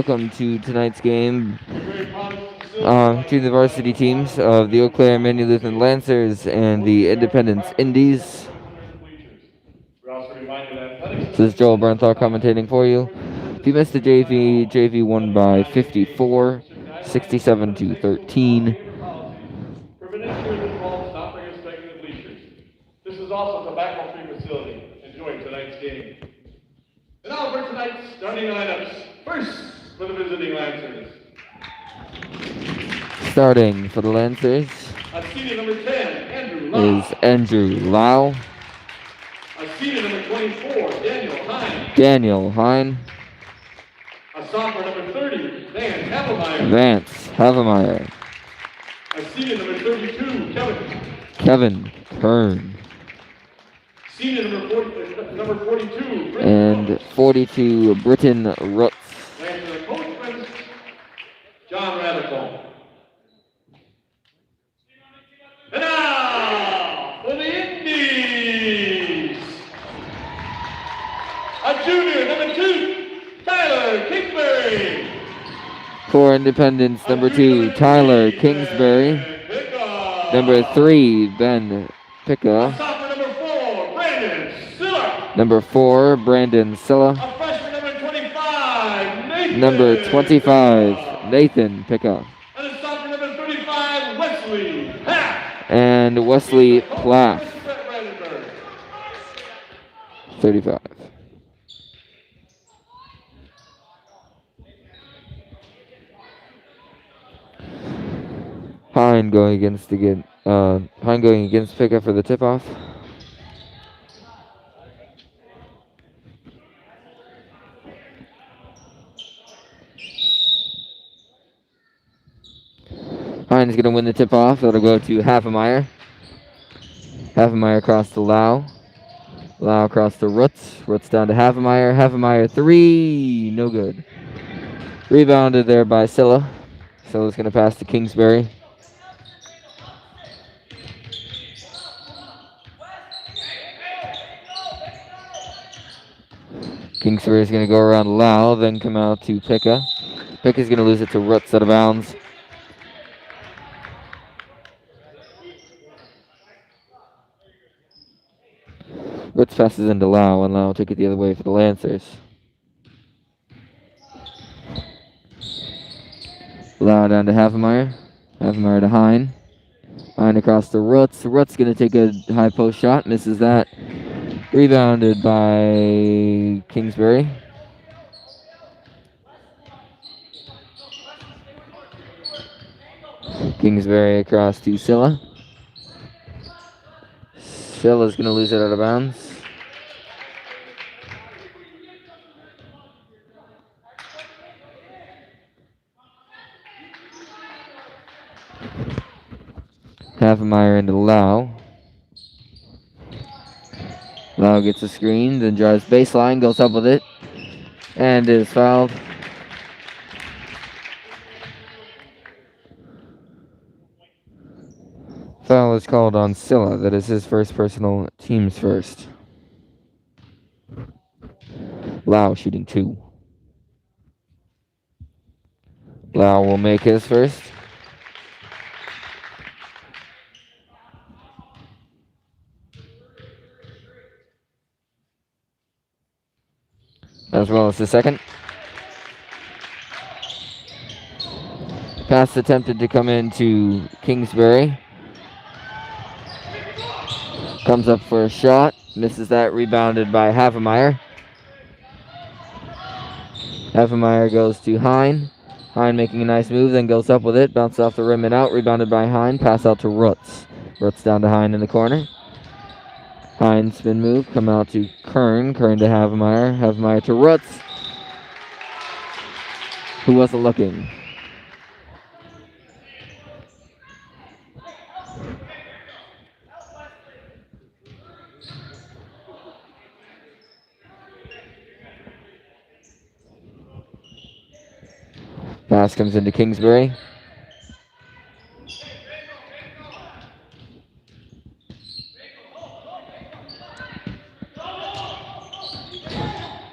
welcome to tonight's game to the varsity teams of the Eau Claire Immanuel Lutheran Lancers and the Independence Indies. This is Joel Bernthal commentating for you. If you missed the JV won by 54, 67 to 13. This is also a tobacco-free facility. Enjoy tonight's game. And now for tonight's starting lineups. First, for the visiting Lancers. Starting for the Lancers Senior number 10, Andrew Lau. is Andrew Lau. Senior number 24, Daniel Hine. Daniel Hine. Sophomore number 30, Vance Havemeyer. Vance Havemeyer. Senior number 32, Kevin Kern. Senior number 42, and 42, Britton Rutz. Lancer coach, John Radical. And now, for the Indees, a junior, number 2, Tyler Kingsbury. For Independence, number 2, Tyler Kingsbury. Number 3, Ben Picca. Number 4, Brandon Silla. Freshman number 25, Nathan. Number 25, Nathan Picca. And a sophomore number 35, Wesley Plath. And Wesley Plath, 35. Hine going against Picca for the tip-off. Hine is going to win the tip-off. That'll go to Havemeyer. Havemeyer across to Lau. Lau across to Rutz. Rutz down to Havemeyer. Havemeyer 3. No good. Rebounded there by Silla. Silla's going to pass to Kingsbury. Kingsbury is going to go around Lau, then come out to Picca. Picca's going to lose it to Rutz out of bounds. Rutz passes into Lau, and Lau will take it the other way for the Lancers. Lau down to Havemeyer. Havemeyer to Hine. Hine across to Rutz. Rutz going to take a high post shot. Misses that. Rebounded by Kingsbury. Kingsbury across to Silla. Silla's going to lose it out of bounds. Havemeyer into Lau. Lau gets a screen, then drives baseline, goes up with it, and is fouled. Foul is called on Silla. That is his first personal, team's first. Lau shooting 2. Lau will make his first. As well as the second. Pass attempted to come into Kingsbury. Comes up for a shot. Misses that. Rebounded by Havemeyer. Havemeyer goes to Hine. Hine making a nice move, then goes up with it. Bounces off the rim and out. Rebounded by Hine. Pass out to Rutz. Rutz down to Hine in the corner. Hine spin move. Come out to Kern. Kern to Havemeyer. Havemeyer to Rutz, who wasn't looking. Pass comes into Kingsbury.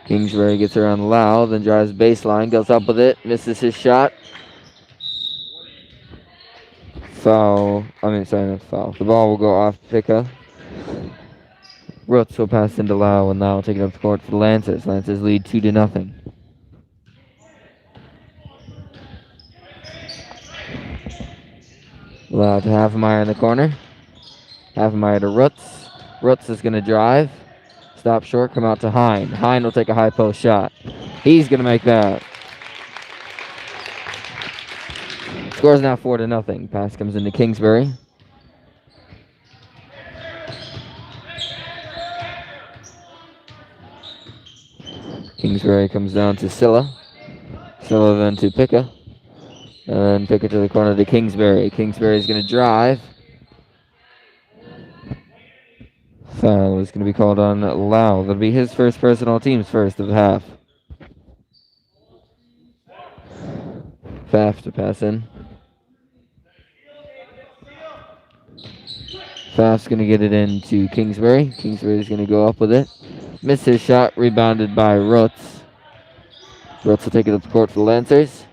Kingsbury gets around Lau, then drives baseline, goes up with it, misses his shot. Foul. Not foul. The ball will go off Pika. Roots will pass into Lau, and Lau will take it up the court for the Lancers. Lancers lead 2-0. Lau to Havemeyer in the corner. Havemeyer to Roots. Roots is going to drive. Stop short, come out to Hine. Hine will take a high post shot. He's going to make that. Score's now 4-0. Pass comes into Kingsbury. Kingsbury comes down to Silla. Silla then to Pika. And Pika to the corner to Kingsbury. Kingsbury's going to drive. Foul is going to be called on Lau. That'll be his first personal, team's first of the half. Pfaff to pass in. Pfaff's going to get it into Kingsbury. Kingsbury's going to go up with it. Miss his shot, rebounded by Roots. Roots will take it up the court for the Lancers.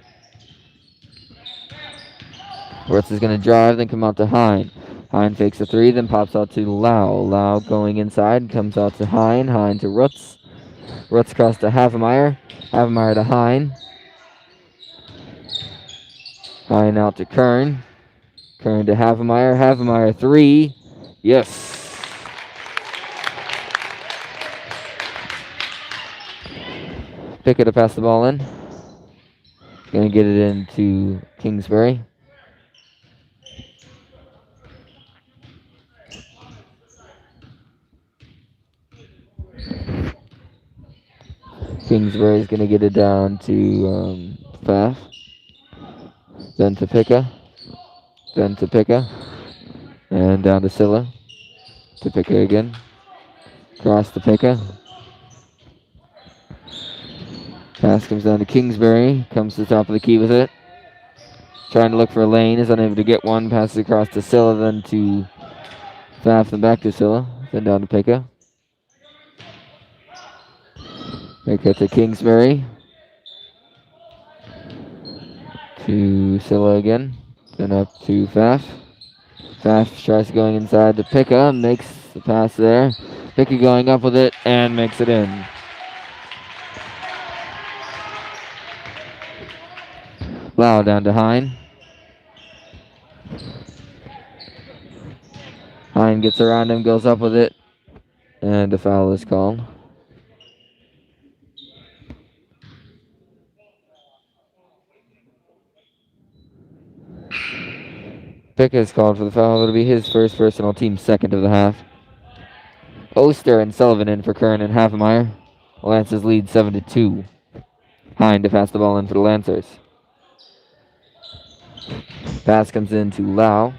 Roots is going to drive, then come out to Hine. Hine fakes a three, then pops out to Lau. Lau going inside, comes out to Hine. Hine to Roots. Roots across to Havemeyer. Havemeyer to Hine. Hine out to Kern. Kern to Havemeyer. Havemeyer three. Yes. Pickett to pass the ball in. Going to get it into Kingsbury. Kingsbury's going to get it down to Pfaff. Then to Pika. Then to Pika. And down to Silla. To Pika again. Cross to Pika. Pass comes down to Kingsbury. Comes to the top of the key with it. Trying to look for a lane. Is unable to get one. Passes across to Silla. Then to Pfaff. Then back to Silla. Then down to Pika. Pika to Kingsbury. To Silla again. Then up to Pfaff. Pfaff tries going inside to Pika. Makes the pass there. Pika going up with it and makes it in. Lau down to Hine. Hine gets around him, goes up with it, and a foul is called. Pika is called for the foul. It'll be his first personal, team second of the half. Oster and Sullivan in for Kern and Havemeyer. Lancers lead 7-2. Hine to pass the ball in for the Lancers. Pass comes in to Lau.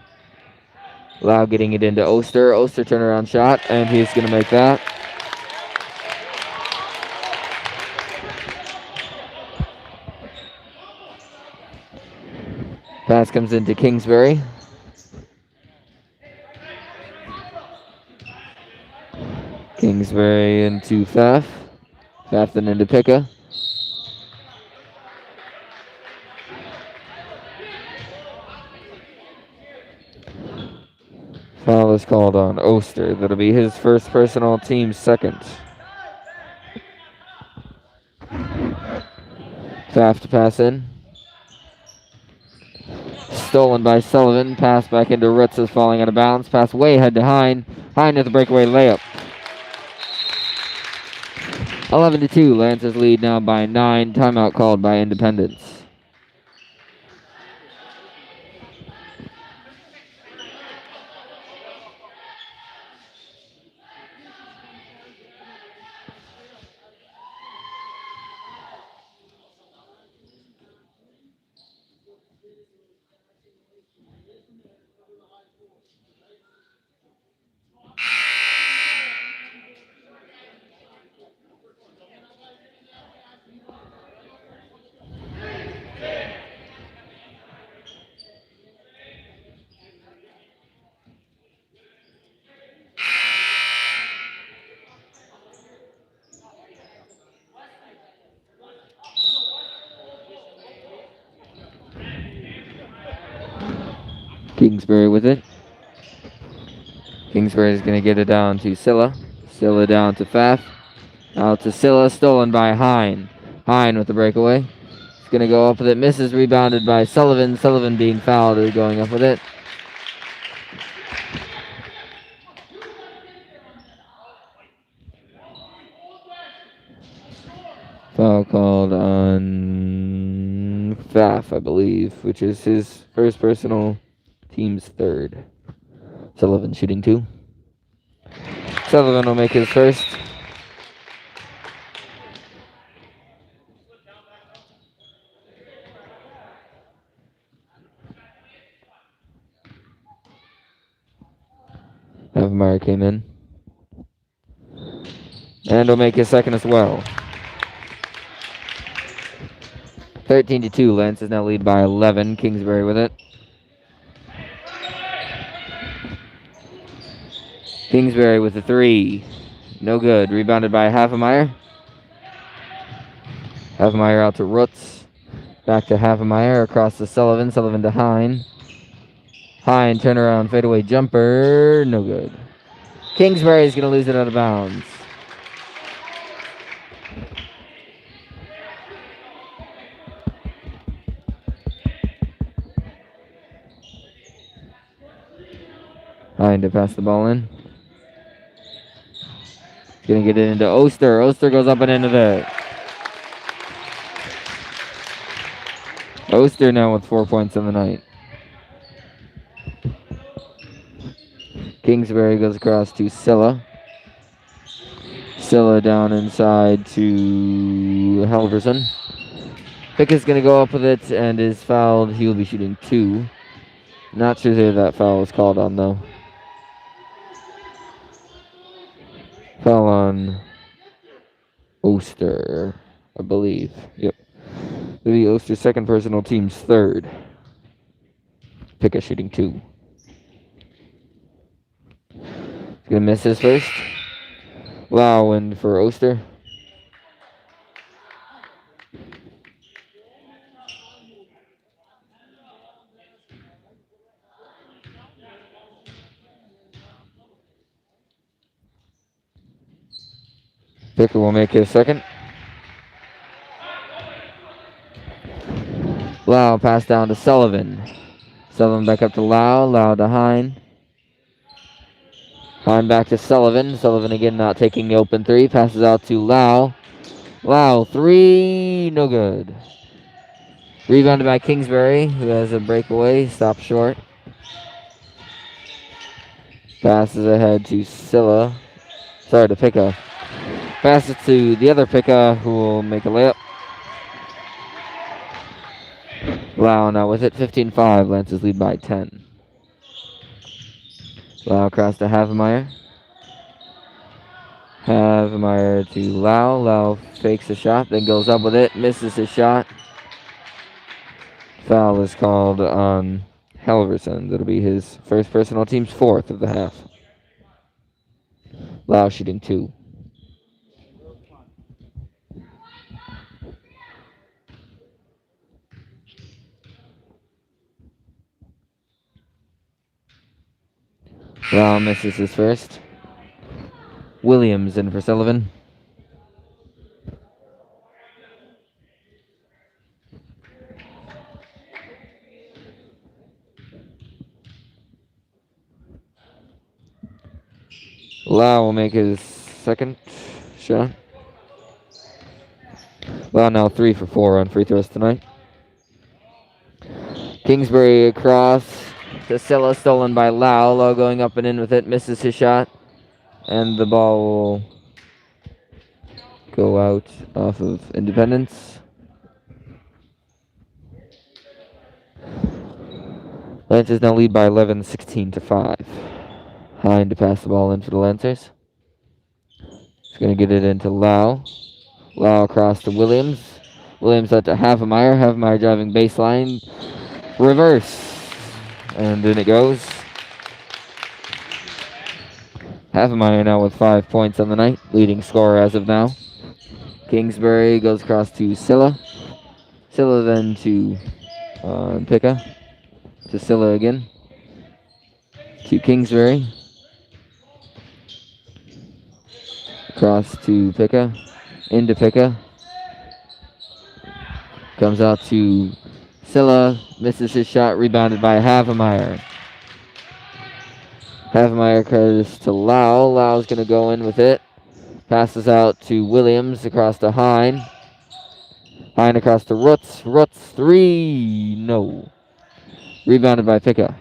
Lau getting it into Oster. Oster turnaround shot, and he's going to make that. Pass comes into Kingsbury. Kingsbury into Pfaff. Pfaff then into Pika. Foul is called on Oster. That'll be his first personal, team second. Pfaff to pass in. Stolen by Sullivan. Pass back into Roots is falling out of bounds. Pass way ahead to Hine. Hine at the breakaway layup. 11-2. Lancers lead now by 9. Timeout called by Independence. Kingsbury with it. Kingsbury is going to get it down to Silla. Silla down to Pfaff. Out to Silla, stolen by Hine. Hine with the breakaway. He's going to go up with it. Misses, rebounded by Sullivan. Sullivan being fouled is going up with it. Foul called on Pfaff, I believe, which is his first personal, team's third. Sullivan shooting 2. Sullivan will make his first. Havemeyer came in. And will make his second as well. 13-2. Lance is now lead by 11. Kingsbury with it. Kingsbury with the 3. No good. Rebounded by Havemeyer. Havemeyer out to Rutz. Back to Havemeyer. Across to Sullivan. Sullivan to Hine. Hine turnaround fadeaway jumper. No good. Kingsbury is going to lose it out of bounds. Hine to pass the ball in. Going to get it into Oster. Oster goes up and into there. Oster now with 4 points on the night. Kingsbury goes across to Silla. Silla down inside to Halverson. Pickett's going to go up with it and is fouled. He will be shooting 2. Not sure who that foul was called on, though. Foul on Oster, I believe. Yep. Maybe Oster's second personal, team's third. Pickett shooting 2. He's going to miss his first. Lau in for Oster. Pickett will make his second. Lau pass down to Sullivan. Sullivan back up to Lau. Lau to Hine. Hine back to Sullivan. Sullivan again not taking the open 3. Passes out to Lau. Lau 3. No good. Rebounded by Kingsbury, who has a breakaway. Stopped short. Passes ahead to Silla. Sorry, to Picka. Passes to the other Picka, who will make a layup. Lau now with it, 15-5. Lance's lead by 10. Lau across to Havemeyer. Havemeyer to Lau. Lau fakes a shot, then goes up with it, misses his shot. Foul is called on Halverson. That'll be his first personal, team's 4th of the half. Lau shooting 2. Lau misses his first. Williams in for Sullivan. Lau will make his second shot. Lau now 3 for 4 on free throws tonight. Kingsbury across to Silla, stolen by Lau. Lau going up and in with it, misses his shot. And the ball will go out off of Independence. Lancers now lead by 11, 16-5. Hine to pass the ball in for the Lancers. He's going to get it into Lau. Lau across to Williams. Williams out to Havemeyer. Havemeyer driving baseline. Reverse. And in it goes. Havemeyer now with 5 points on the night. Leading scorer as of now. Kingsbury goes across to Silla. Silla then to Picka. To Silla again. to Kingsbury. Cross to Picca. Into Picca. Comes out to Silla. Misses his shot. Rebounded by Havemeyer. Havemeyer curves to Lau. Lau's going to go in with it. Passes out to Williams across to Hine. Hine across to Roots. Roots 3. No. Rebounded by Picca.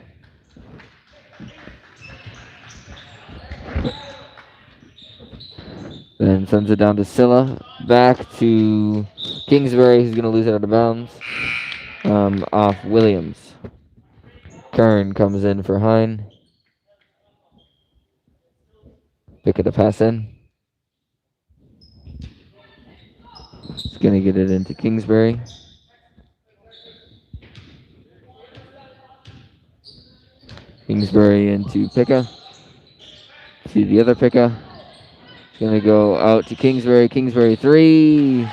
Then sends it down to Silla. Back to Kingsbury, who's going to lose it out of bounds. Off Williams. Kern comes in for Hine. Picca to pass in. He's going to get it into Kingsbury. Kingsbury into Picca. To the other Picca. Going to go out to Kingsbury. Kingsbury 3.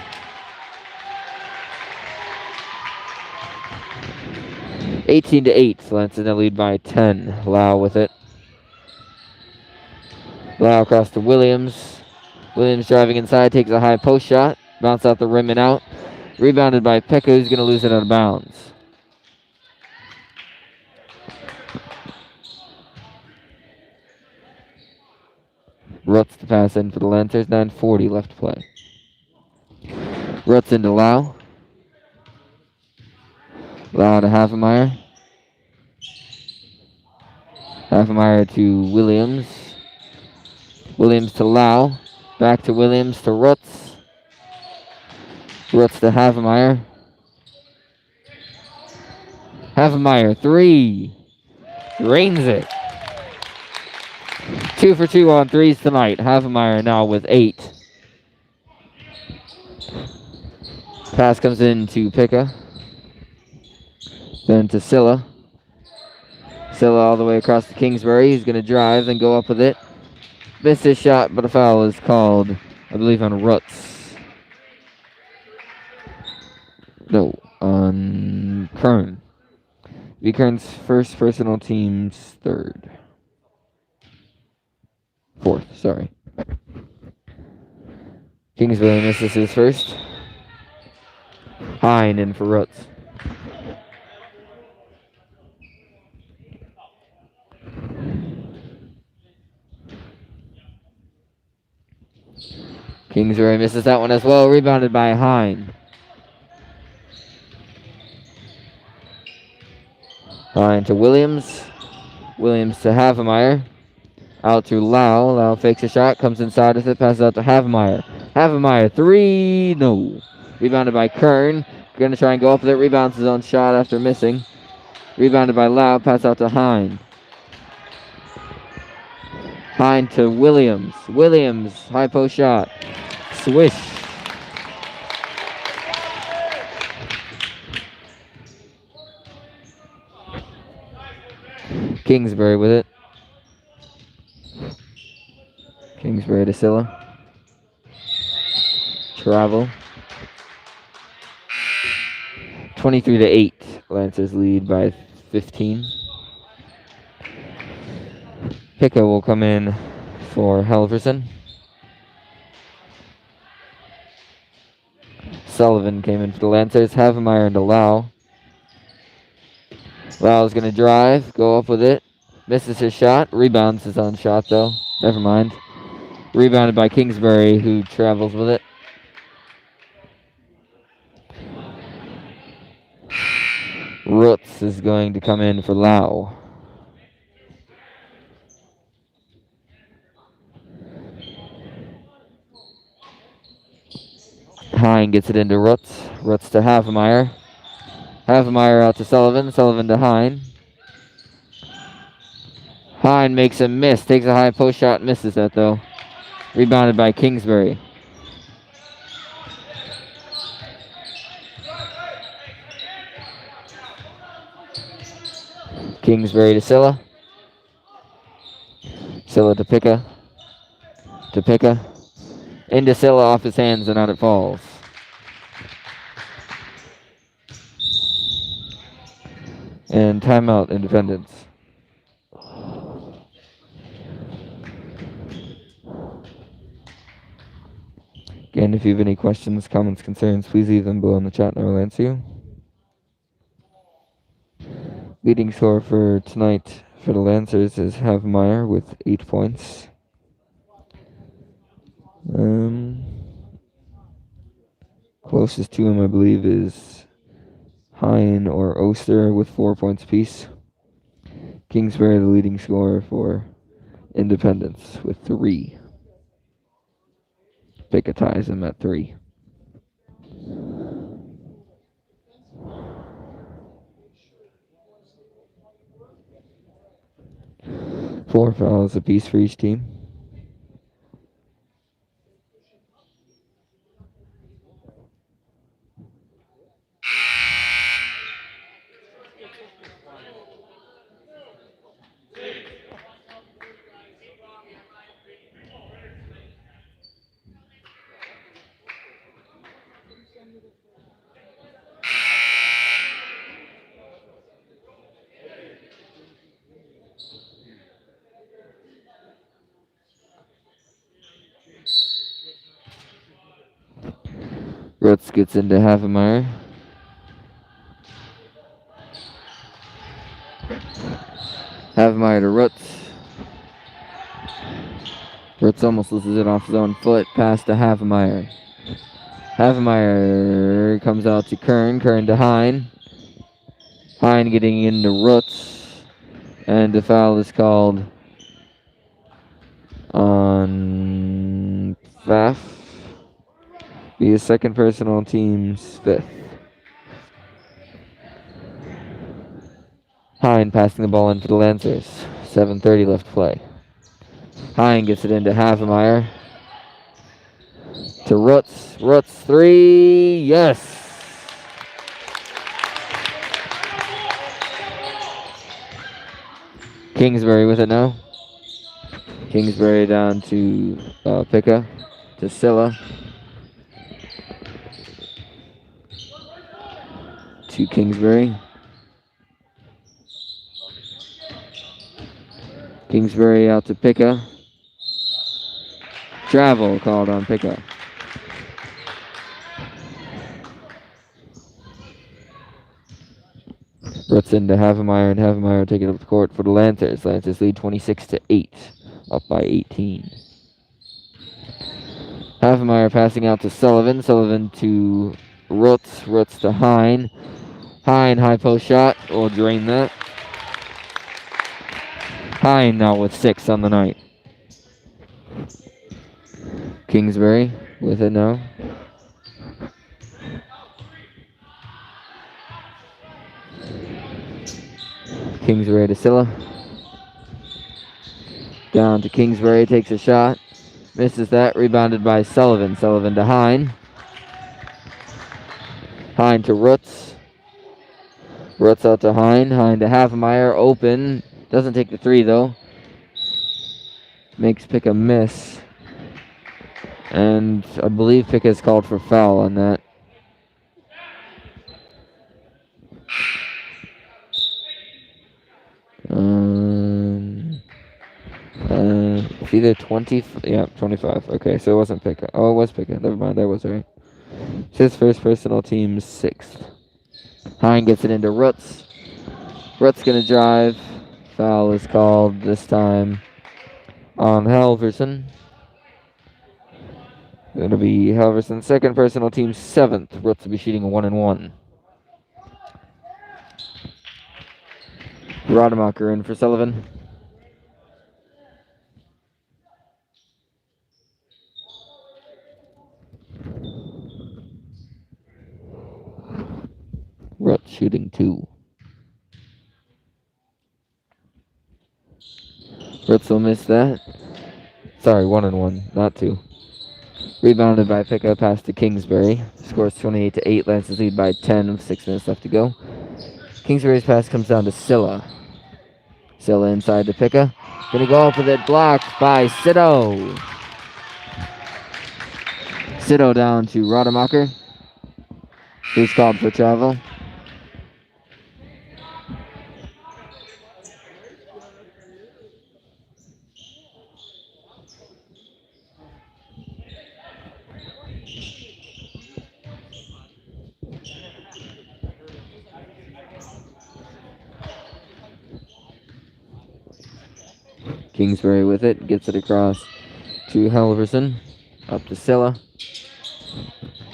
(18-8). Lance in the lead by 10. Lau with it. Lau across to Williams. Williams driving inside, takes a high post shot. Bounce out the rim and out. Rebounded by Picca, who's going to lose it out of bounds. Rutz to pass in for the Lancers. 9:40 left to play. Rutz into Lau. Lau to Havemeyer. Havemeyer to Williams. Williams to Lau. Back to Williams to Rutz. Rutz to Havemeyer. Havemeyer 3. Rains it. 2 for 2 on threes tonight. Havemeyer now with 8. Pass comes in to Picca. Then to Silla. Silla all the way across to Kingsbury. He's going to drive and go up with it. Missed his shot, but a foul is called, I believe, on Rutz. No, on Kern. V. Kern's first, personal team's third. Fourth, sorry. Kingsbury misses his first. Hine in for Rutz. Kingsbury misses that one as well. Rebounded by Hine. Hine to Williams. Williams to Havemeyer. Out to Lau. Lau fakes a shot. Comes inside with it. Passes out to Havemeyer. Havemeyer 3. No. Rebounded by Kern. Going to try and go up with it. Rebounds his own shot after missing. Rebounded by Lau. Pass out to Hine. Hine to Williams. Williams. High post shot. Swish. Kingsbury with it. Kingsbury to Silla. Travel. 23-8. Lancers lead by 15. Picca will come in for Halverson. Sullivan came in for the Lancers. Havemeyer into Lau. Lau's going to drive, go up with it. Misses his shot. Rebounds his own shot, though. Never mind. Rebounded by Kingsbury, who travels with it. Roots is going to come in for Lau. Hine gets it into Rutz. Rutz to Havemeyer. Havemeyer out to Sullivan. Sullivan to Hine. Hine makes a miss. Takes a high post shot. Misses that, though. Rebounded by Kingsbury. Kingsbury to Silla. Silla to Picca. To Picca. Into Silla off his hands and out it falls. And timeout, Independence. Again, if you have any questions, comments, concerns, please leave them below in the chat and I will answer you. Leading score for tonight for the Lancers is Havemeyer with 8 points. Closest to him, I believe, is Hine or Oster with 4 points apiece. Kingsbury, the leading scorer for Independence, with 3. Picka ties him at 3. Four fouls apiece for each team. Rutz gets into Havemeyer. Havemeyer to Rutz. Rutz almost loses it off his own foot. Pass to Havemeyer. Havemeyer comes out to Kern. Kern to Hine. Hine getting into Rutz. And the foul is called on Pfaff. Be his second personal, team's 5th. Hine passing the ball in for the Lancers. 7:30 left to play. Hine gets it into Havemeyer. To Rutz. Rutz 3. Yes. Kingsbury with it now. Kingsbury down to Picka. To Silla. To Kingsbury. Kingsbury out to Picka. Travel called on Picka. Rutz into Havemeyer, and Havemeyer taking up the court for the Lancers. Lancers lead 26-8, up by 18. Havemeyer passing out to Sullivan. Sullivan to Rutz. Rutz to Hine. Hine, high post shot. Will drain that. Hine now with 6 on the night. Kingsbury with it now. Kingsbury to Silla. Down to Kingsbury, takes a shot. Misses that, rebounded by Sullivan. Sullivan to Hine. Hine to Rutz. Rutz out to Hine. Hine to Havemeyer, open. Doesn't take the 3 though. Makes Picka miss. And I believe Picka's called for foul on that. It's either 20, yeah, 25. Okay, so it wasn't Picka. Oh, it was Picka. Never mind, I was right. It's his first personal, team's 6th. Hine gets it into Rutz. Rutz gonna drive. Foul is called this time on Halverson. It'll be Halverson's second personal, team's 7th. Rutz will be shooting a 1-1. Rademacher in for Sullivan. Rutz shooting 2. Rutz will miss that. Sorry, 1-1, not 2. Rebounded by Picka, pass to Kingsbury. Scores 28-8. Lancers lead by 10 with 6 minutes left to go. Kingsbury's pass comes down to Silla. Silla inside to Picka. Gonna go up with it, blocked by Sito. Sito down to Rademacher. He's called for travel. Kingsbury with it. Gets it across to Halverson. Up to Silla.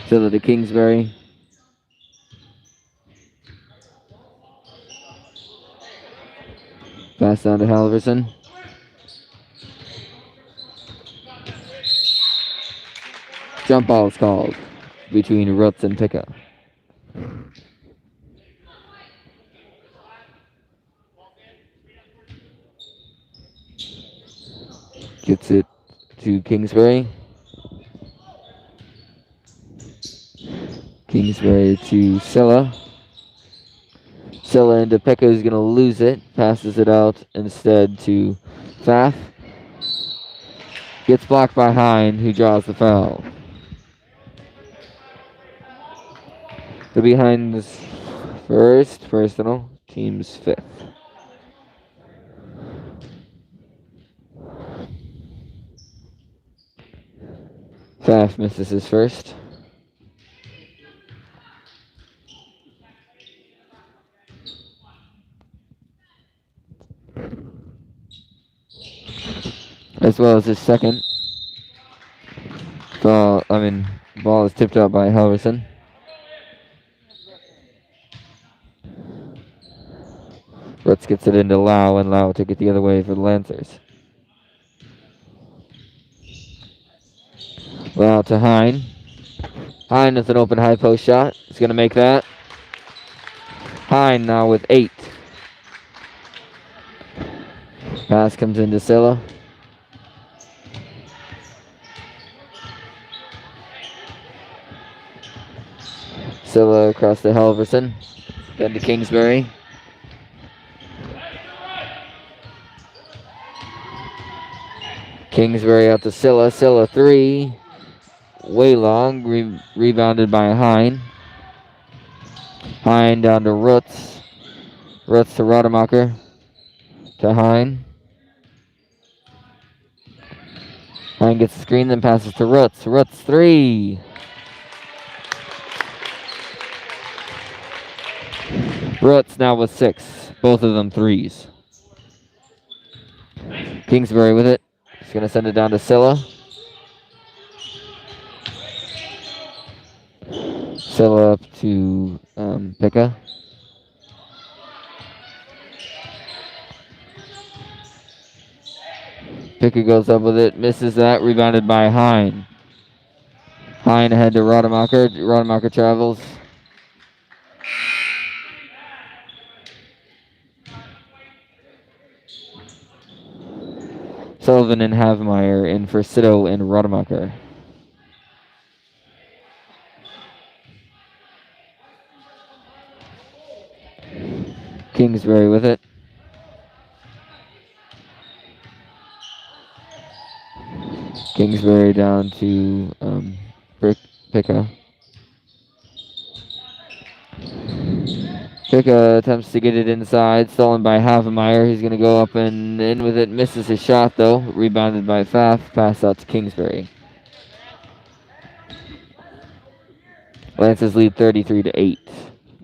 Silla to Kingsbury. Pass down to Halverson. Jump ball is called between Rutz and Picka. Gets it to Kingsbury. Kingsbury to Silla. Silla into Pekka, who's going to lose it. Passes it out instead to Pfaff. Gets blocked by Hine, who draws the foul. The behind's first personal, team's fifth. Pfaff misses his first. As well as his second. Ball is tipped out by Halverson. Rutz gets it into Lau, and Lau took it the other way for the Lancers. Lau to Hine. Hine with an open high post shot. He's going to make that. Hine now with 8. Pass comes into Silla. Silla across to Halverson. Then to Kingsbury. Kingsbury out to Silla. Silla 3. Way long. Rebounded by Hine. Hine down to Rutz. Rutz to Rademacher. To Hine. Hine gets the screen, then passes to Rutz. Rutz 3. Rutz now with 6. Both of them 3s. Kingsbury with it. He's going to send it down to Silla. Silla up to Picka. Picka goes up with it, misses that, rebounded by Hine. Hine ahead to Rademacher. Rademacher travels. Sullivan and Havemeyer in for Sito and Rademacher. Kingsbury with it. Kingsbury down to Picka. Picka attempts to get it inside, stolen by Havemeyer. He's going to go up and in with it. Misses his shot, though. Rebounded by Pfaff. Pass out to Kingsbury. Lancers lead 33-8.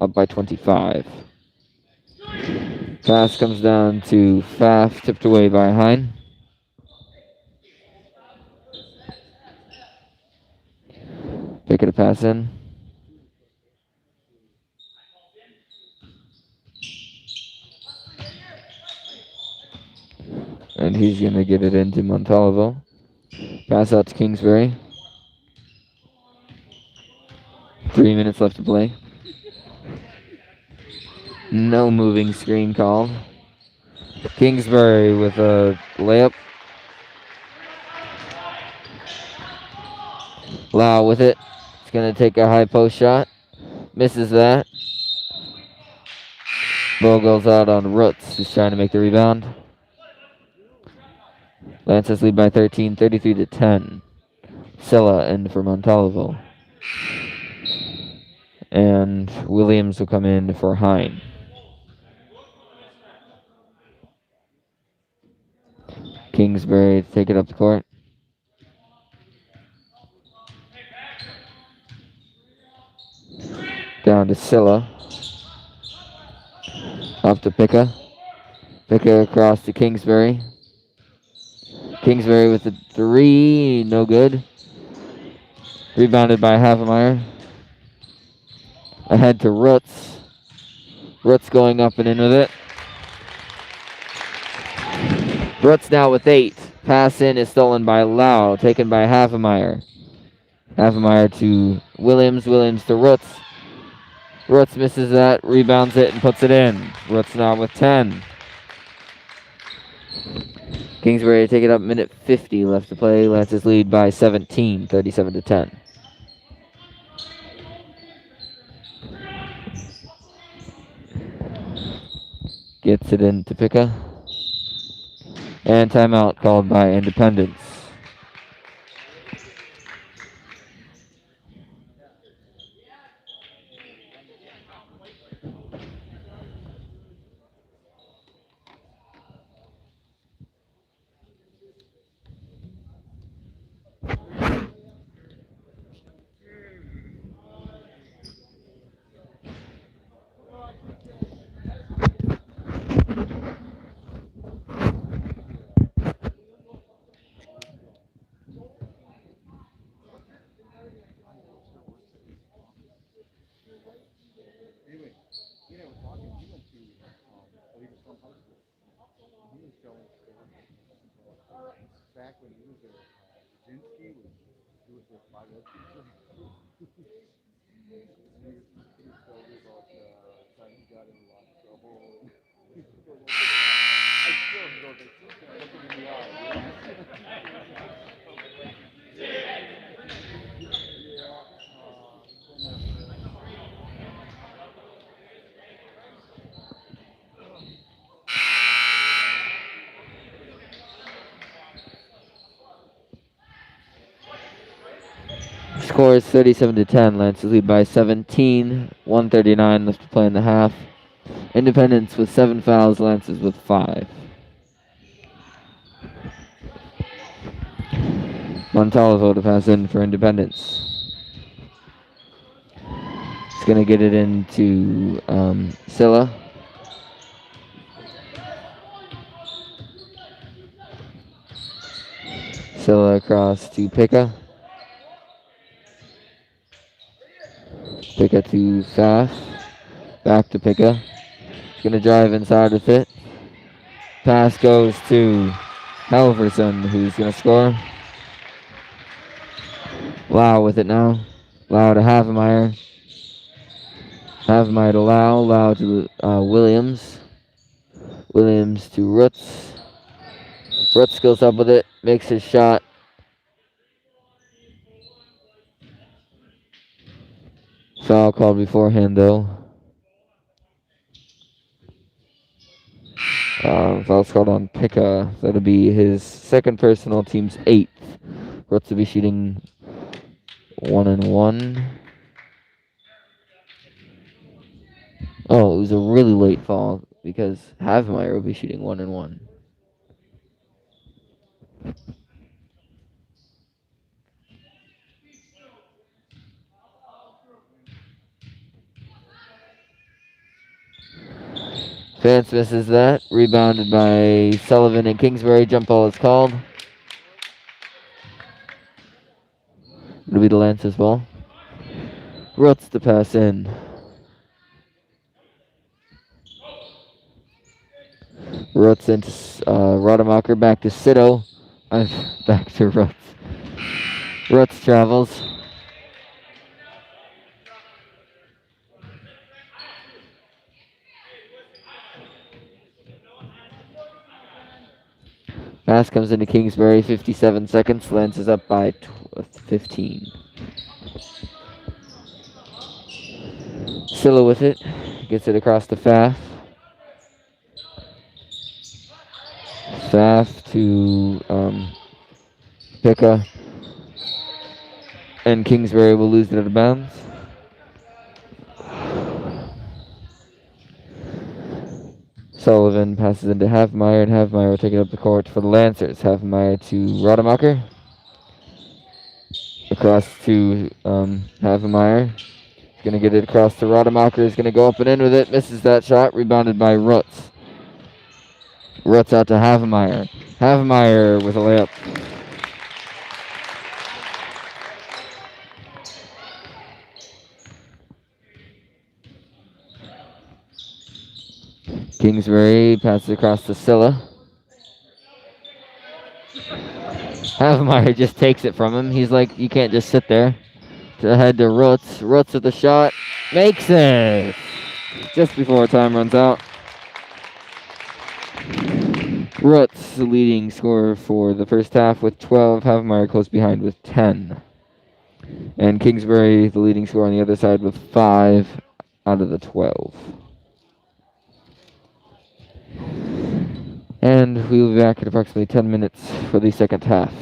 Up by 25. Pass comes down to Pfaff. Tipped away by Hine. Picka to pass in. And he's going to get it into Montalvo. Pass out to Kingsbury. 3 minutes left to play. No moving screen called. Kingsbury with a layup. Lau with it. He's going to take a high post shot. Misses that. Ball goes out on Rutz, who's trying to make the rebound. Lancers lead by 13, 33-10. Silla in for Montalvo. And Williams will come in for Hine. Kingsbury to take it up the court. Down to Silla. Up to Picka. Picka across to Kingsbury. Kingsbury with the 3, no good. Rebounded by Havemeyer. Ahead to Roots. Roots going up and in with it. Roots now with 8. Pass in is stolen by Lau, taken by Havemeyer. Havemeyer to Williams. Williams to Roots. Roots misses that, rebounds it, and puts it in. Roots now with 10. Kingsbury take it up, minute 50 left to play. Lance's lead by 17, 37-10. Gets it in to Picca. And timeout called by Independence. Score is 37-10. Lance's lead by 17. 1:39 left to play in the half. Independence with 7 fouls. Lance's with 5. Montalvo to pass in for Independence. He's going to get it into Silla. Silla across to Picca. Picca to Faf. Back to Picca. He's going to drive inside with it. Pass goes to Halverson, who's going to score. Lau with it now. Lau to Havemeyer. Havemeyer to Lau. Lau to Williams. Williams to Roots. Roots goes up with it. Makes his shot. Foul called beforehand, though. Foul's called on Picca. That'll be his second personal, team's 8th. Roots will be shooting 1-1. Oh, it was a really late foul because Havemeyer will be shooting 1-1. Vance misses that. Rebounded by Sullivan and Kingsbury. Jump ball is called. It'll be the Lance's ball. Roots to pass in. Roots into Rademacher. Back to Sito. Back to Roots. Roots travels. Pass comes into Kingsbury, 57 seconds. Lance is up by 15. Silla with it. Gets it across to Faf. Faf to Picca. And Kingsbury will lose it out of bounds. Sullivan passes into Havemeyer, and Havemeyer will take it up the court for the Lancers. Havemeyer to Rademacher. Across to Havemeyer. He's going to get it across to Rademacher. He's going to go up and in with it. Misses that shot. Rebounded by Roots. Roots out to Havemeyer. Havemeyer with a layup. Kingsbury passes across to Silla. Havemeyer just takes it from him. He's like, you can't just sit there. To head to Roots. Roots with the shot. Makes it! Just before time runs out. Roots, the leading scorer for the first half with 12. Havemeyer close behind with 10. And Kingsbury, the leading scorer on the other side with 5 out of the 12. And we will be back in approximately 10 minutes for the second half.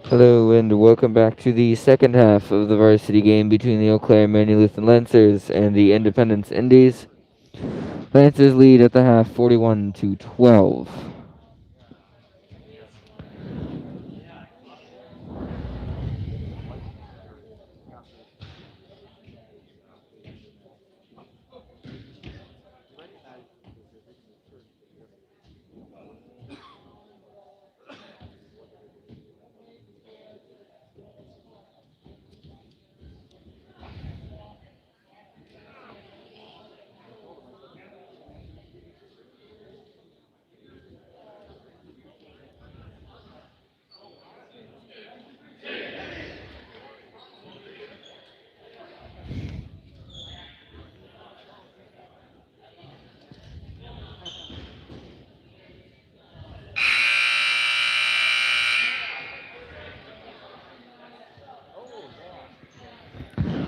Hello and welcome back to the second half of the varsity game between the Eau Claire Lutheran Lancers and the Independence Indies. Lancers lead at the half 41-12.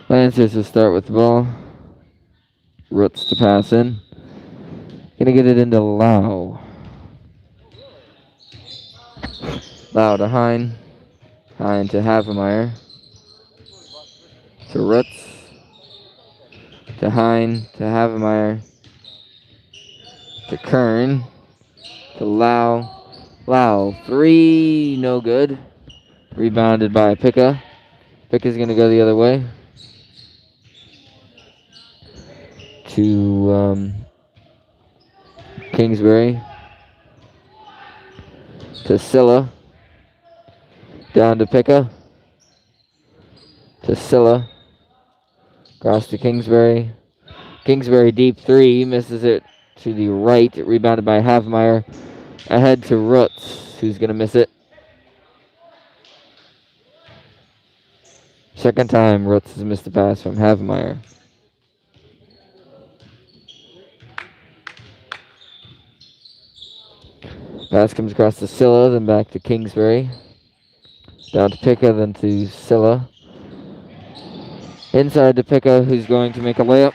Lancers will start with the ball. Roots to pass in. Gonna get it into Lau. Lau to Hine. Hine to Havemeyer. To Roots. To Hine. To Havemeyer. To Kern. To Lau. Lau. 3. No good. Rebounded by Picka. Picka's gonna go the other way. To Kingsbury. To Scylla. Down to Picka. To Scylla. Across to Kingsbury. Kingsbury deep 3. Misses it to the right. Rebounded by Havemeyer. Ahead to Roots, who's going to miss it. Second time Roots has missed the pass from Havemeyer. Pass comes across to Scylla, then back to Kingsbury. Down to Picka, then to Scylla. Inside to Picka, who's going to make a layup.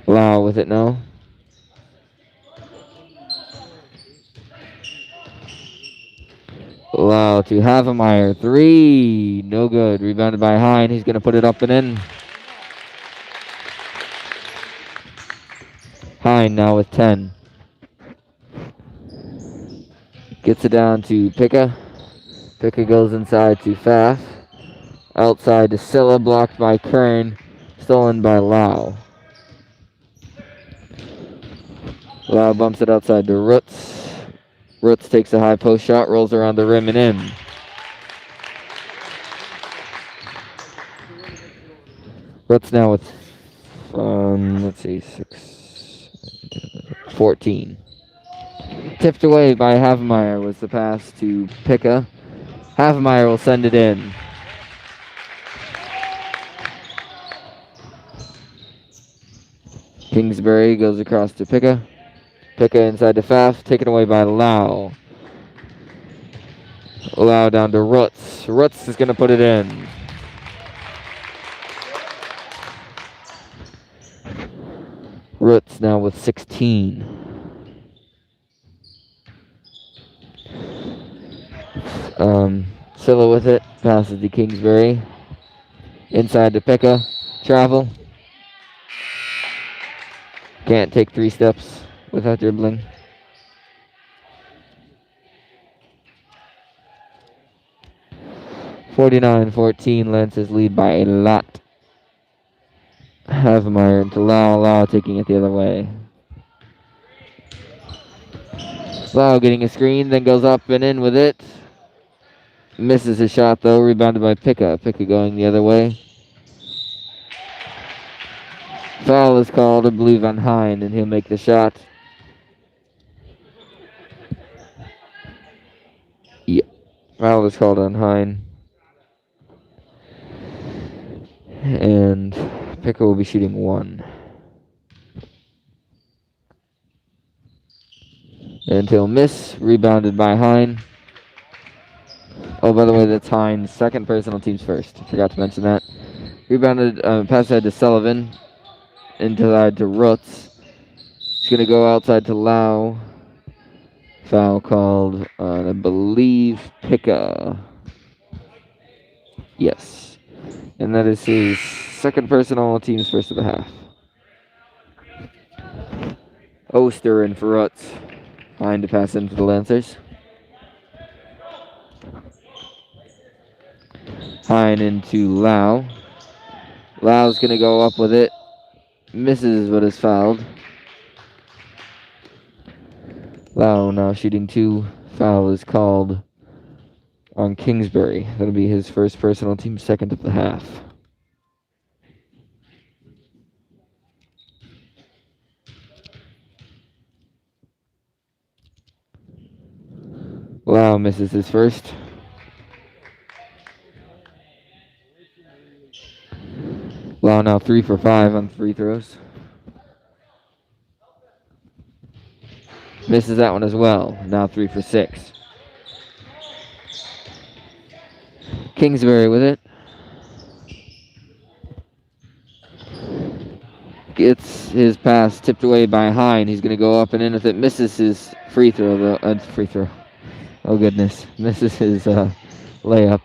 Lau with it now. Lau to Havemeyer. 3. No good. Rebounded by Hine. He's going to put it up and in. Hine now with 10. Gets it down to Picka. Picka goes inside to Pfaff. Outside to Scylla, blocked by Kern. Stolen by Lau. Lau bumps it outside to Roots. Roots takes a high post shot, rolls around the rim and in. Roots now with, 14. Tipped away by Havemeyer was the pass to Picka. Havemeyer will send it in. Kingsbury goes across to Picka. Picka inside to Pfaff, taken away by Lau. Lau down to Roots. Roots is going to put it in. Roots now with 16. Scylla with it, passes to Kingsbury. Inside to Picka. Travel. Can't take 3 steps without dribbling. (49-14), Lancers lead by a lot. Havemeyer into Lau taking it the other way. Lau getting a screen, then goes up and in with it. Misses his shot though, rebounded by Picka. Picka going the other way. Foul is called, I believe, on Hine, and he'll make the shot. Yep. Foul is called on Hine. And Picka will be shooting 1. And he'll miss, rebounded by Hine. Oh, by the way, that's Hine's second personal, team's first. Forgot to mention that. Rebounded, pass ahead to Sullivan. Inside to Roots. He's going to go outside to Lau. Foul called on, I believe, Picca. Yes. And that is his second personal on team's first of the half. Oster in for Rutz. Fine to pass into the Lancers. Hine into Lau. Lau's going to go up with it. Misses but is fouled. Lau now shooting 2. Foul is called on Kingsbury. That'll be his first personal team second of the half. Lau misses his first. Lau now 3 for 5 on free throws. Misses that one as well. Now 3 for 6. Kingsbury with it. Gets his pass tipped away by Hine. He's going to go up and in with it. Misses his free throw, though. Oh, goodness. Misses his layup.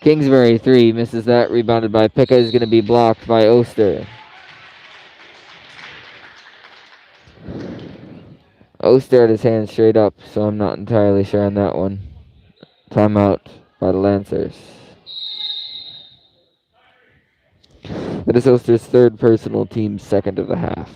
Kingsbury 3. Misses that. Rebounded by Picca. Is going to be blocked by Oster. Oster had his hand straight up, so I'm not entirely sure on that one. Timeout by the Lancers. That is Oster's third personal team second of the half.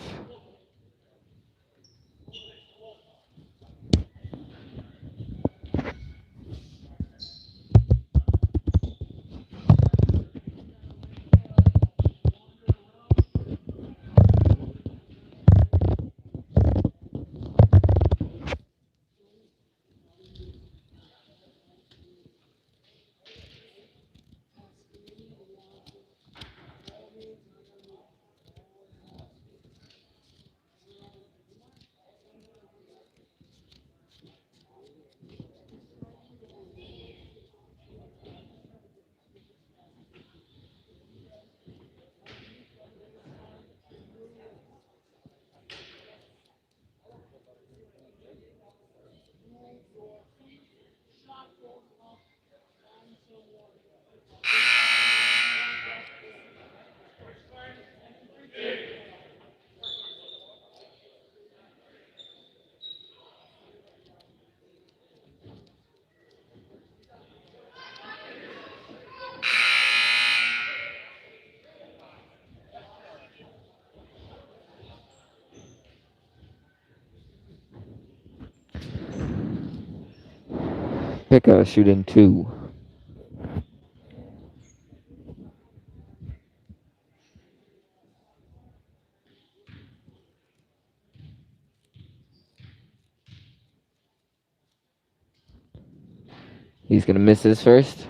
Picca shooting 2. He's going to miss his first.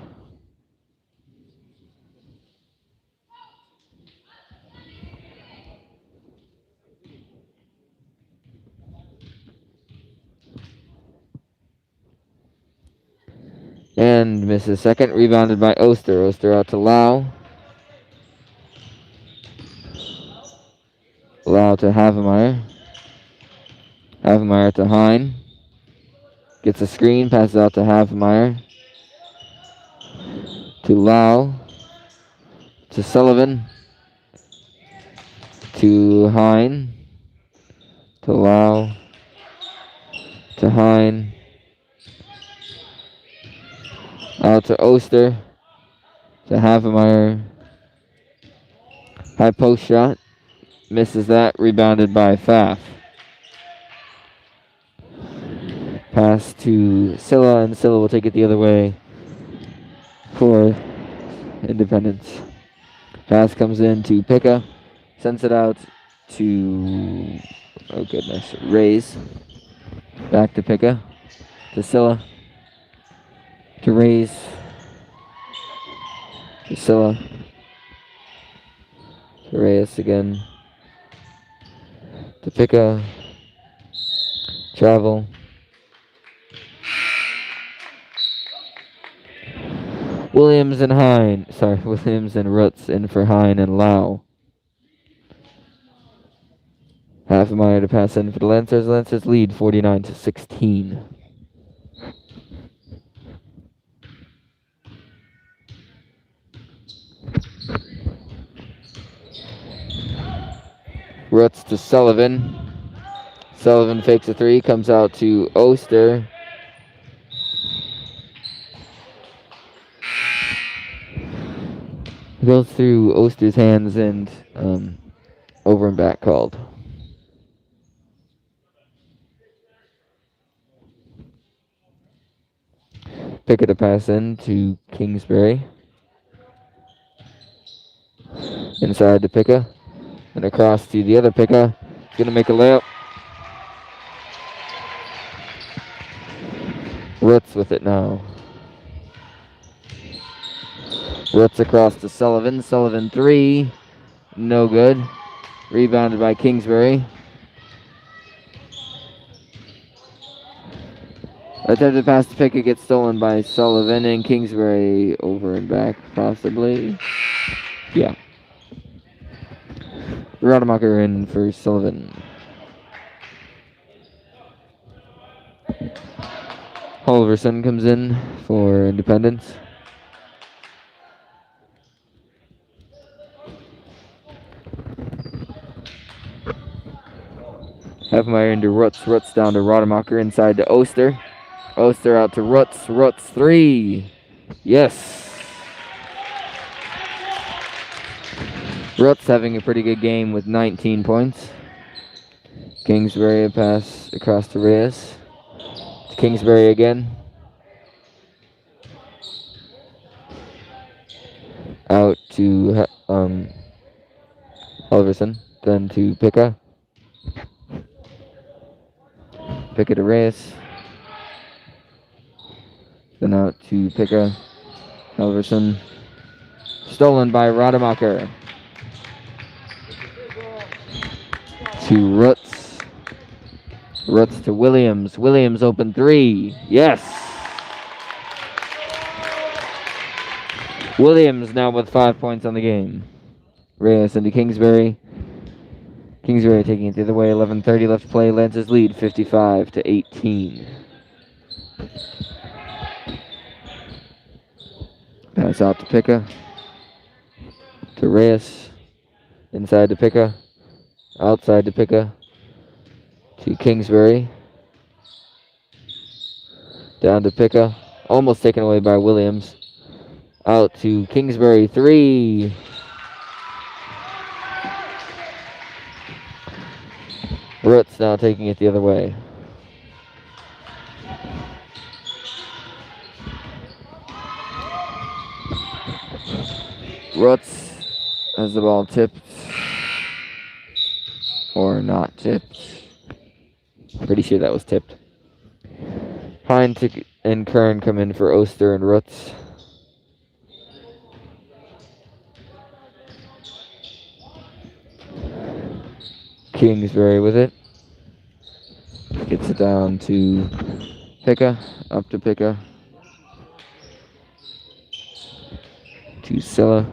And misses second. Rebounded by Oster. Oster out to Lau. Lau to Havemeyer. Havemeyer to Hine. Gets a screen. Passes out to Havemeyer. To Lau. To Sullivan. To Hine. To Lau. To Hine. Out to Oster. To Havemeyer. High post shot. Misses that. Rebounded by Pfaff. Pass to Silla, and Silla will take it the other way for Independence. Pass comes in to Picca. Sends it out to, oh goodness, Rays. Back to Picca. To Silla. To Rays. To Silla. To Reyes again. To Picca. Travel. Williams and Rutz in for Hine and Lau. Havemeyer to pass in for the Lancers. Lancers lead 49-16. Roots to Sullivan. Sullivan fakes a three, comes out to Oster. Goes through Oster's hands and over and back called. Pickett a pass in to Kingsbury. Inside to Picka. And across to the other Picka. He's going to make a layup. Roots with it now. Roots across to Sullivan. Sullivan three. No good. Rebounded by Kingsbury. Attempted pass to Pickett gets stolen by Sullivan and Kingsbury over and back, possibly. Yeah. Rademacher in for Sullivan. Halverson comes in for Independence. Heffmeyer into Rutz. Rutz down to Rademacher. Inside to Oster. Oster out to Rutz. Rutz three. Yes. Rutz having a pretty good game with 19 points. Kingsbury a pass across to Reyes. Kingsbury again. Out to Halverson. Then to Picka. Picka to Reyes. Then out to Picka. Halverson. Stolen by Rademacher. To Rutz. Rutz to Williams. Williams open three. Yes. Williams now with 5 points on the game. Reyes into Kingsbury. Kingsbury taking it the other way. 11:30 left to play. Lance's lead 55-18. Pass out to Picka. To Reyes. Inside to Picka. Outside to Picka. To Kingsbury. Down to Picka. Almost taken away by Williams. Out to Kingsbury. Three. Roots now taking it the other way. Roots has the ball tipped. Or not tipped. Pretty sure that was tipped. Pine and Kern come in for Oster and Roots. Kingsbury with it. Gets it down to Picka. Up to Picka. To Silla.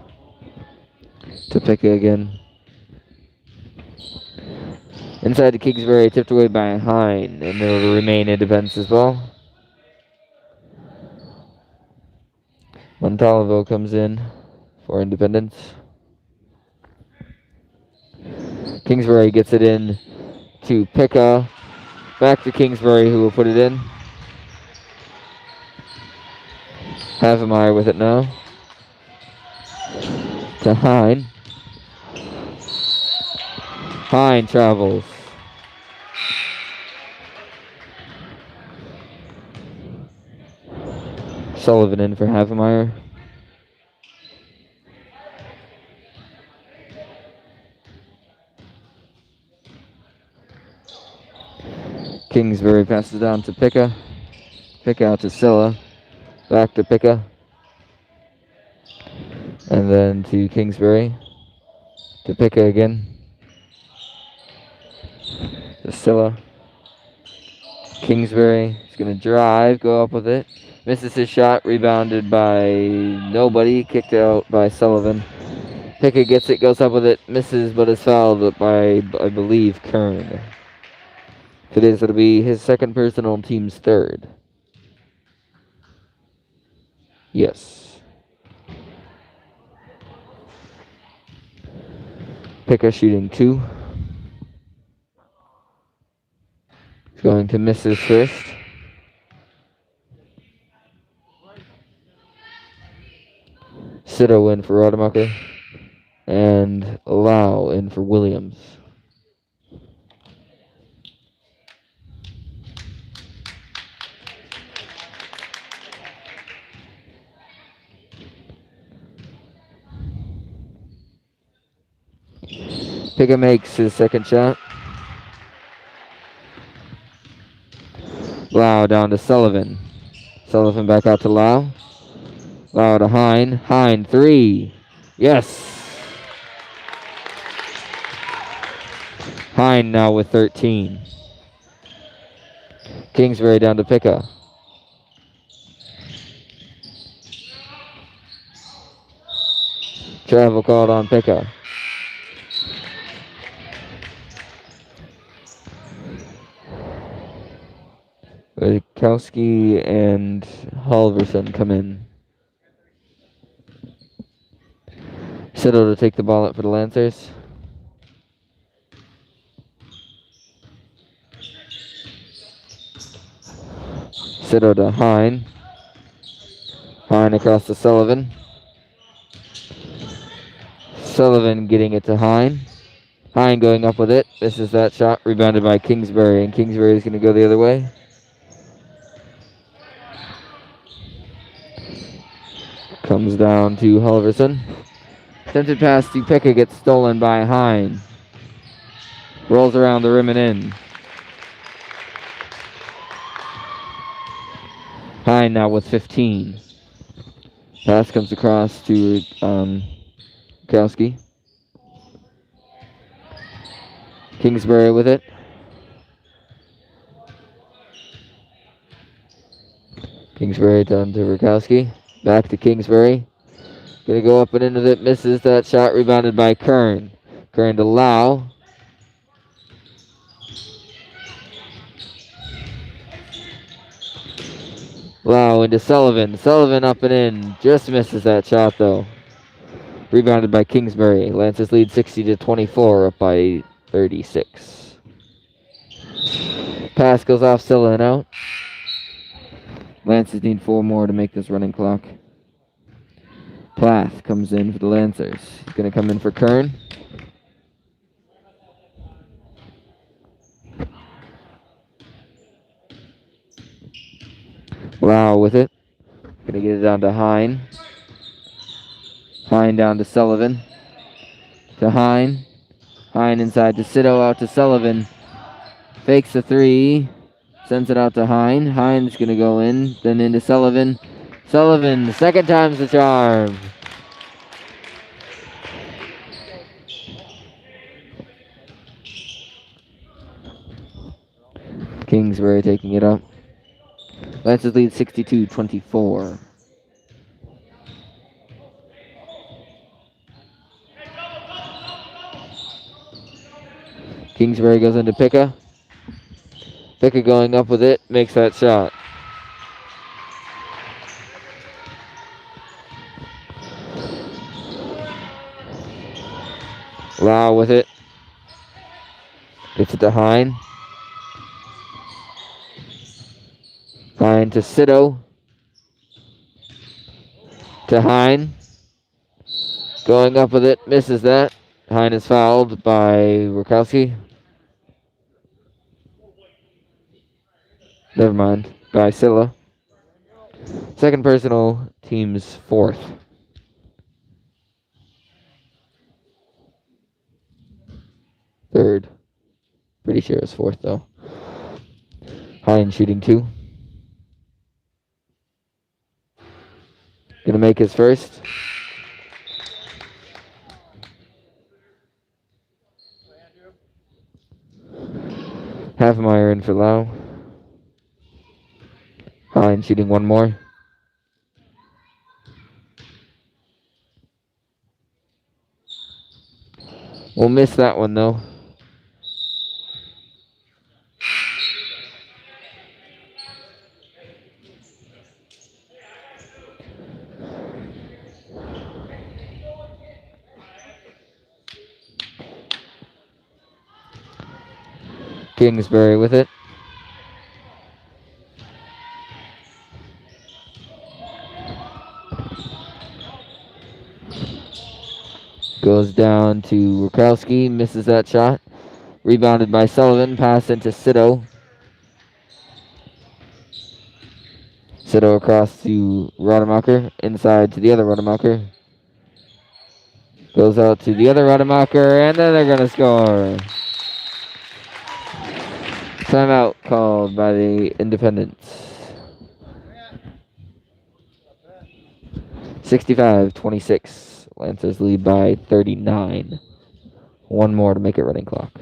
To Picka again. Inside to Kingsbury, tipped away by Hine, and it'll remain Independence as well. Montalvo comes in for Independence. Kingsbury gets it in to Picka. Back to Kingsbury, who will put it in. Havemeyer with it now. To Hine. Hine travels. Sullivan in for Havemeyer. Kingsbury passes down to Picka. Picka out to Silla. Back to Picka. And then to Kingsbury. To Picka again. To Silla. Kingsbury is going to drive, go up with it. Misses his shot, rebounded by nobody. Kicked out by Sullivan. Picka gets it, goes up with it, misses, but is fouled by, I believe, Kern. If it is, it'll be his second personal, team's third. Yes. Picka shooting two. He's going to miss his first. Sito in for Rademacher. And Lau in for Williams. Pickett makes his second shot. Lau down to Sullivan. Sullivan back out to Lau. Lau to Hine. Hine, 3. Yes! Hine now with 13. Kingsbury down to Picka. Travel called on Picka. Kowski and Halverson come in. Sito to take the ball up for the Lancers. Sito to Hine. Hine across to Sullivan. Sullivan getting it to Hine. Hine going up with it. This is that shot. Rebounded by Kingsbury. And Kingsbury is going to go the other way. Comes down to Halverson. Attempted pass to Picka gets stolen by Hine. Rolls around the rim and in. Hine now with 15. Pass comes across to Kowski. Kingsbury with it. Kingsbury down to Rakowski. Back to Kingsbury. Gonna go up and into it. Misses that shot. Rebounded by Kern. Kern to Lau. Lau into Sullivan. Sullivan up and in. Just misses that shot though. Rebounded by Kingsbury. Lancers lead 60-24, up by 36. Pass goes off Silla and out. Lancers need 4 more to make this running clock. Plath comes in for the Lancers. He's going to come in for Kern. Lau with it. Going to get it down to Hine. Hine down to Sullivan. To Hine. Hine inside to Sito, out to Sullivan. Fakes the 3. Sends it out to Hine. Hine's going to go in. Then into Sullivan. Sullivan, second time's the charm. Kingsbury taking it up. Lancers lead 62-24. Kingsbury goes into Picka. Picka going up with it, makes that shot. Lau with it. Gets it to Hine. Hine to Sito. To Hine. Going up with it, misses that. Hine is fouled by Rakowski. Never mind, by Silla. Second personal, team's 4th. Third. Pretty sure it's 4th though. Hine shooting 2. Gonna make his first. Halfmeyer in for Lau. Hine shooting 1 more. We'll miss that one though. Kingsbury with it. Goes down to Rukowski. Misses that shot. Rebounded by Sullivan. Pass into Sito. Sito across to Rademacher. Inside to the other Rademacher. Goes out to the other Rademacher. And then they're going to score. Timeout called by the Independents. 65-26. Lancers lead by 39. One more to make it running clock.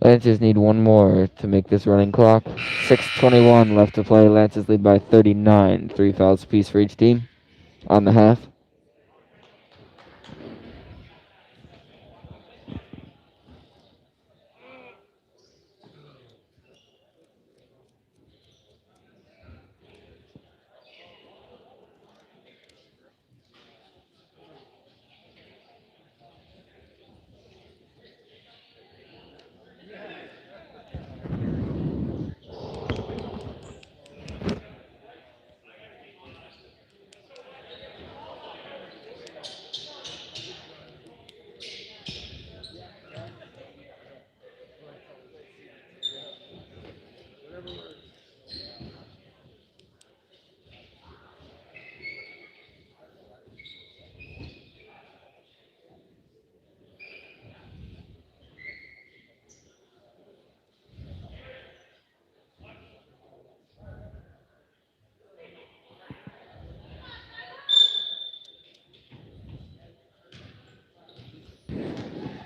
Lancers need one more to make this running clock. 6:21 left to play. Lancers lead by 39. 3 fouls apiece for each team on the half.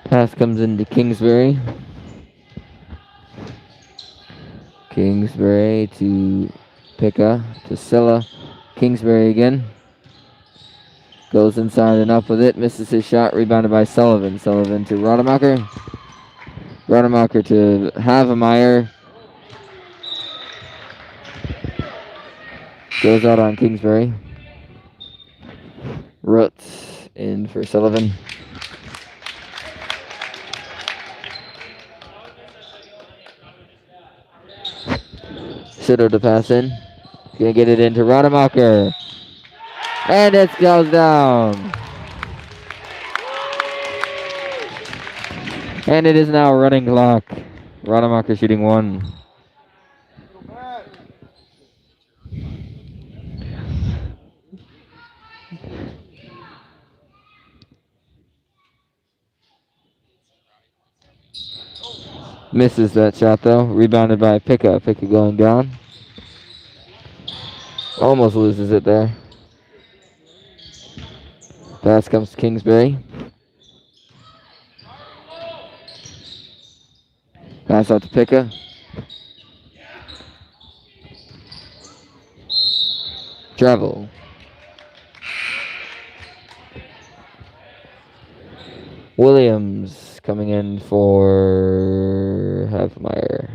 Pass comes into Kingsbury. Kingsbury to Picca to Silla. Kingsbury again. Goes inside and up with it. Misses his shot. Rebounded by Sullivan. Sullivan to Rademacher. Rademacher to Havemeyer. Goes out on Kingsbury. Roots in for Sullivan. Sito to pass in. Gonna get it into Rademacher. And it goes down. And it is now running clock. Rademacher shooting one. Misses that shot though. Rebounded by Picca. Picca going down. Almost loses it there. Pass comes to Kingsbury. Pass out to Picca. Travel. Williams coming in for Havemeyer.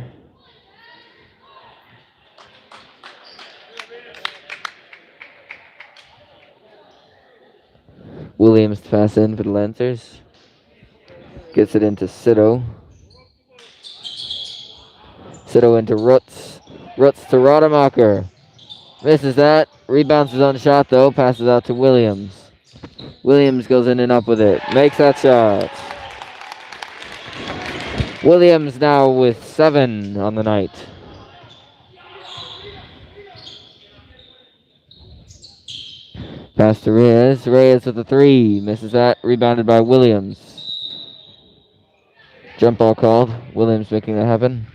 Williams to pass in for the Lancers. Gets it into Sito. Sito into Roots. Roots to Rademacher. Misses that. Rebounds his own shot though. Passes out to Williams. Williams goes in and up with it. Makes that shot. Williams now with 7 on the night. Pass to Reyes. Reyes with the 3. Misses that. Rebounded by Williams. Jump ball called. Williams making that happen.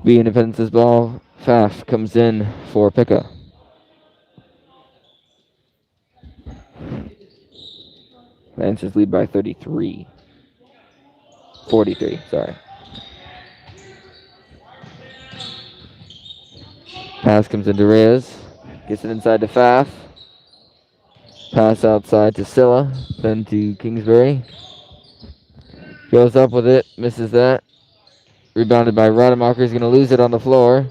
B Independence's ball. Pfaff comes in for Picca. Lancers lead by 33. 43, sorry. Pass comes into Reyes. Gets it inside to Pfaff. Pass outside to Silla. Then to Kingsbury. Goes up with it. Misses that. Rebounded by Rademacher. He's going to lose it on the floor.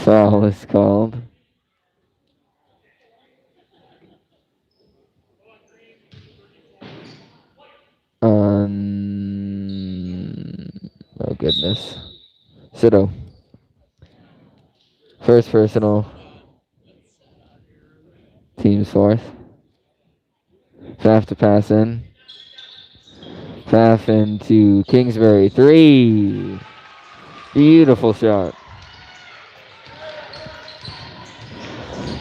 Foul is called. Oh goodness. Sito. First personal. Team's fourth. Pfaff to pass in. Pfaff into Kingsbury. 3. Beautiful shot.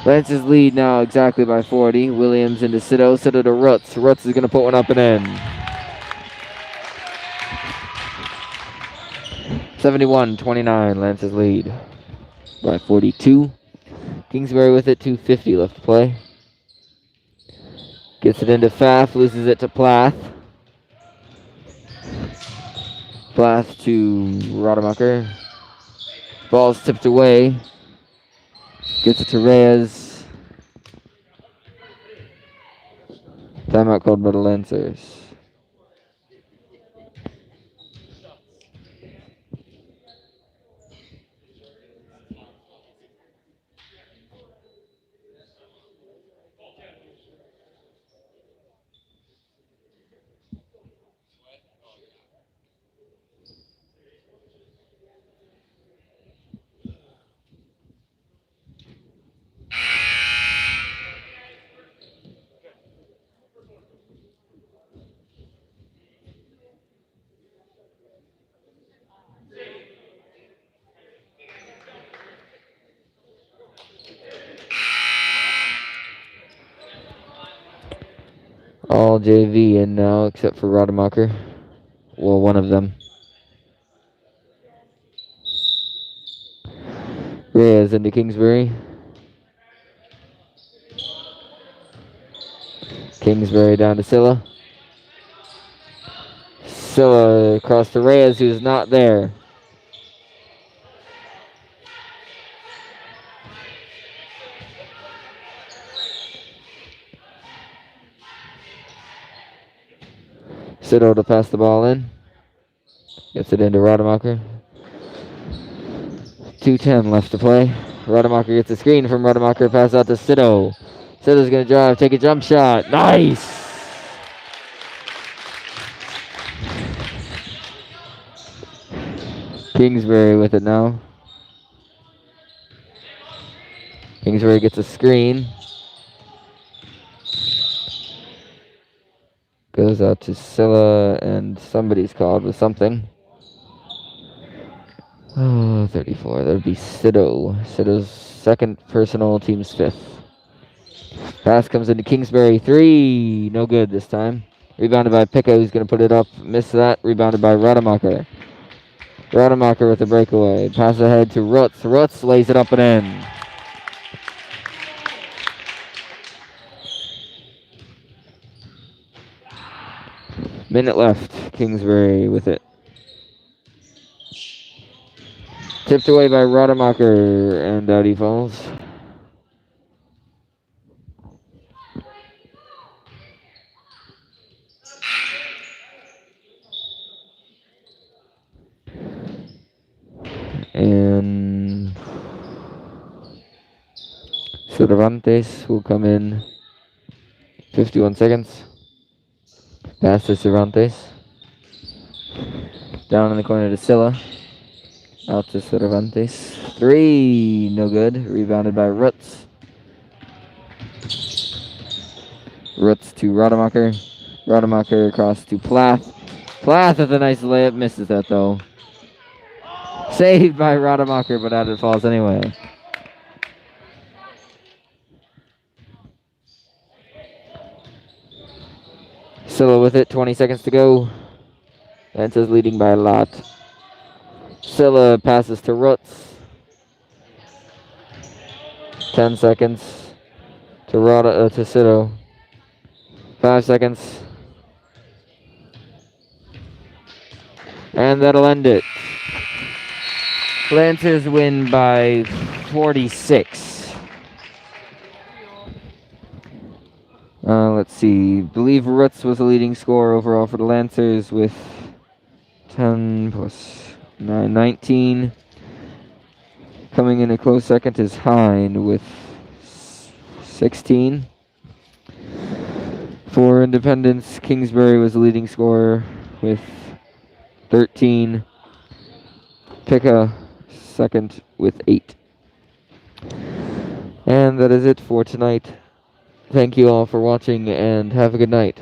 Lance's lead now exactly by 40. Williams into Sito. Sito to Rutz. Rutz is going to put one up and in. 71-29. Lance's lead by 42. Kingsbury with it. 2:50 left to play. Gets it into Pfaff. Loses it to Plath. Plath to Rademacher. Ball's tipped away. Gets it to Reyes. Timeout called by the Lancers. All JV in now except for Rademacher. Well, one of them. Reyes into Kingsbury. Kingsbury down to Silla. Silla across to Reyes, who's not there. Sito to pass the ball in. Gets it into Rademacher. 2:10 left to play. Rademacher gets a screen from Rademacher. Pass out to Sito. Sito's going to drive, take a jump shot. Nice! Kingsbury with it now. Kingsbury gets a screen. Goes out to Silla, and somebody's called with something. Oh, 34. That would be Sito. Sito's second personal, team's fifth. Pass comes into Kingsbury. 3. No good this time. Rebounded by Picca, who's going to put it up. Missed that. Rebounded by Rademacher. Rademacher with the breakaway. Pass ahead to Rutz. Rutz lays it up and in. Minute left. Kingsbury with it. Tipped away by Rademacher, and out he falls. And Cervantes will come in 51 seconds. Pass to Cervantes. Down in the corner to Silla. Out to Cervantes. 3. No good. Rebounded by Rutz. Rutz to Rademacher. Rademacher across to Plath. Plath with a nice layup. Misses that though. Saved by Rademacher, but out it falls anyway. Scylla with it, 20 seconds to go. Lancers leading by a lot. Scylla passes to Rutz. 10 seconds to Cito. 5 seconds. And that'll end it. Lancers win by 46. Let's see. I believe Rutz was the leading scorer overall for the Lancers with 10 plus 9, 19. Coming in a close second is Hine with 16. For Independence, Kingsbury was the leading scorer with 13. Picca second with 8. And that is it for tonight. Thank you all for watching and have a good night.